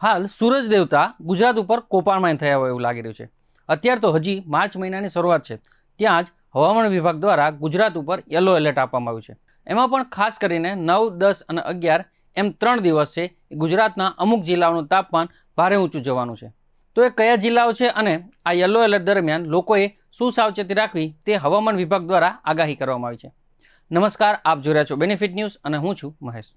હાલ સૂરજ દેવતા ગુજરાત ઉપર કોપાયમાન થયા હોય એવું લાગી રહ્યું છે। અત્યારે તો હજી માર્ચ મહિનાની શરૂઆત છે, ત્યાં જ હવામાન વિભાગ દ્વારા ગુજરાત ઉપર યલો એલર્ટ આપવામાં આવ્યું છે। એમાં પણ ખાસ કરીને 9, 10 અને 11 એમ 3 દિવસ છે ગુજરાતના અમુક જિલ્લાઓનું તાપમાન ભારે ઊંચું જવાનું છે। તો એ કયા જિલ્લાઓ છે અને આ યલો એલર્ટ દરમિયાન લોકોએ શું સાવચેતી રાખવી તે હવામાન વિભાગ દ્વારા આગાહી કરવામાં આવી છે। નમસ્કાર, આપ જોઈ રહ્યા છો બેનિફિટ ન્યૂઝ અને હું છું મહેશ।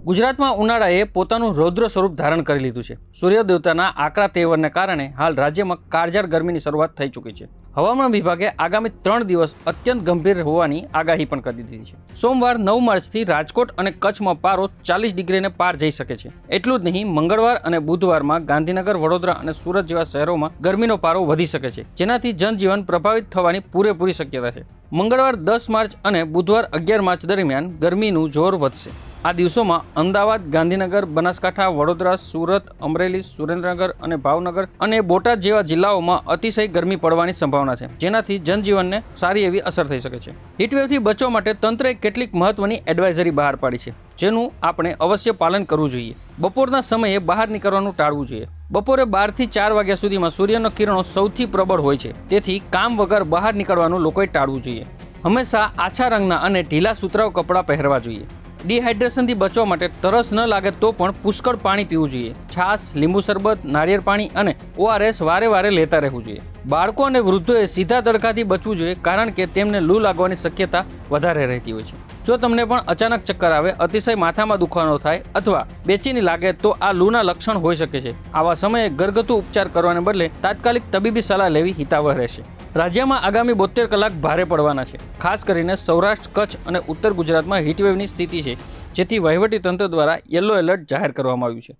ગુજરાતમાં ઉનાળાએ પોતાનું રૌદ્ર સ્વરૂપ ધારણ કરી લીધું છે। સૂર્ય દેવતાના આકરા તેવરને કારણે હાલ રાજ્યમાં કાળઝાળ ગરમીની શરૂઆત થઈ ચૂકી છે। હવામાન વિભાગે આગામી 3 દિવસ અત્યંત ગંભીર હોવાની આગાહી પણ કરી દીધી છે। સોમવાર 9 માર્ચથી રાજકોટ અને કચ્છમાં પારો 40 ડિગ્રીને પાર જઈ શકે છે। એટલું જ નહીં, મંગળવાર અને બુધવારમાં ગાંધીનગર, વડોદરા અને સુરત જેવા શહેરોમાં ગરમીનો પારો વધી શકે છે, જેનાથી જનજીવન પ્રભાવિત થવાની પૂરેપૂરી શક્યતા છે। મંગળવાર 10 માર્ચ અને બુધવાર 11 માર્ચ દરમિયાન ગરમીનું જોર વધશે। આ દિવસોમાં અમદાવાદ, ગાંધીનગર, બનાસકાંઠા, વડોદરા, સુરત, અમરેલી, સુરેન્દ્રનગર અને ભાવનગર અને બોટાદ જેવા જિલ્લાઓમાં અતિશય ગરમી પડવાની સંભાવના છે, જેનાથી જનજીવનને સારી એવી અસર થઈ શકે છે। હીટવેવથી બચવા માટે તંત્રએ કેટલીક મહત્વની એડવાઇઝરી બહાર પાડી છે, જેનું આપણે અવશ્ય પાલન કરવું જોઈએ। બપોરના સમયે બહાર નીકળવાનું ટાળવું જોઈએ। બપોરે 12 થી 4 વાગ્યા સુધીમાં સૂર્યના કિરણો સૌથી પ્રબળ હોય છે, તેથી કામ વગર બહાર નીકળવાનું લોકોએ ટાળવું જોઈએ। હંમેશા આછા રંગના અને ઢીલા સુતરાઉ કપડાં પહેરવા જોઈએ। ડિહાઇડ્રેશનથી બચવા માટે તરસ ન લાગે તો પણ પુષ્કળ પાણી પીવું જોઈએ। છાશ, લીંબુ શરબત, નારિયેળ પાણી અને ORS વારે વારે લેતા રહેવું જોઈએ। બાળકો અને વૃદ્ધોએ સીધા તડકાથી બચવું જોઈએ, કારણ કે તેમને લૂ લાગવાની શક્યતા વધારે રહેતી હોય છે। જો તમને પણ અચાનક ચક્કર આવે, અતિશય માથામાં દુખાવો થાય અથવા બેચેની લાગે તો આ લૂના લક્ષણ હોઈ શકે છે। આવા સમયે ઘરગથ્થુ ઉપચાર કરવાને બદલે તાત્કાલિક તબીબી સલાહ લેવી હિતાવહ રહેશે। રાજ્યમાં આગામી 72 કલાક ભારે પડવાના છે। ખાસ કરીને સૌરાષ્ટ્ર, કચ્છ અને ઉત્તર ગુજરાતમાં હીટવેવની સ્થિતિ છે, જેથી વહીવટી તંત્ર દ્વારા યલો એલર્ટ જાહેર કરવામાં આવ્યું છે।